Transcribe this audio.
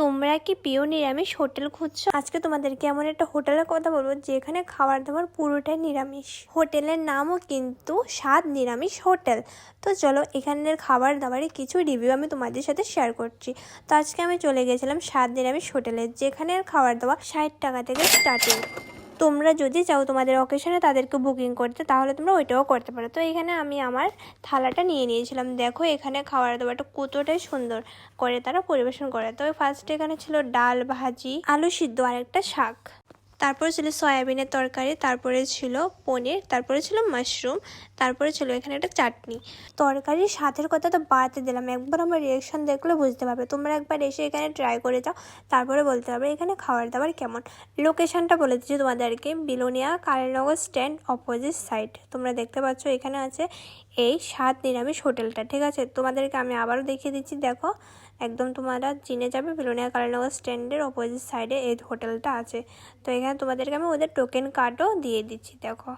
তোমরা কি প্রিয় নিরামিষ হোটেল খুঁজছো? আজকে তোমাদেরকে এমন একটা হোটেলের কথা বলবো যেখানে খাবার দাবার পুরোটাই নিরামিষ। হোটেলের নামও কিন্তু স্বাদ নিরামিষ হোটেল। তো চলো এখানের খাবার দাবারের কিছু রিভিউ আমি তোমাদের সাথে শেয়ার করছি। তো আজকে আমি চলে গেছিলাম স্বাদ নিরামিষ হোটেলে, যেখানের খাবার দাবার 60 টাকা থেকে স্টার্টিং। তোমরা যদি চাও তোমাদের অকেশনে তাদেরকে বুকিং করতে, তাহলে তোমরা ওইটাও করতে পারো। তো এখানে আমি আমার থালাটা নিয়ে নিয়েছিলাম। দেখো এখানে খাবার দাবারটা কতটাই সুন্দর করে তারা পরিবেশন করে। তো ফার্স্টে এখানে ছিল ডাল, ভাজি, আলু সিদ্ধ আর একটা শাক, তারপরে ছিল সয়াবিনের তরকারি, তারপরে ছিল পনির, তারপরে ছিল মাশরুম, তারপরে ছিল এখানে একটা চাটনি। তরকারির স্বাদের কথা তো বাড়তে দিলাম, একবার আমার রিয়াকশন দেখলে বুঝতে পারবে। তোমরা একবার এসে এখানে ট্রাই করে যাও, তারপরে বলতে পারবে এখানে খাবার দাবার কেমন। লোকেশনটা বলে দিচ্ছি তোমাদেরকে, Belonia Kalinagar stand opposite side. তোমরা দেখতে পাচ্ছ এখানে আছে এই স্বাদ নিরামিষ হোটেলটা, ঠিক আছে। তোমাদেরকে আমি আবারও দেখিয়ে দিচ্ছি, দেখো একদম তোমরা চিনে যাবে, বিলোনিয়া কালীনগর স্ট্যান্ডের অপোজিট সাইডে এই হোটেলটা আছে। তো এখানে তোমাদেরকে আমি ওদের টোকেন কার্ডও দিয়ে দিচ্ছি, দেখো।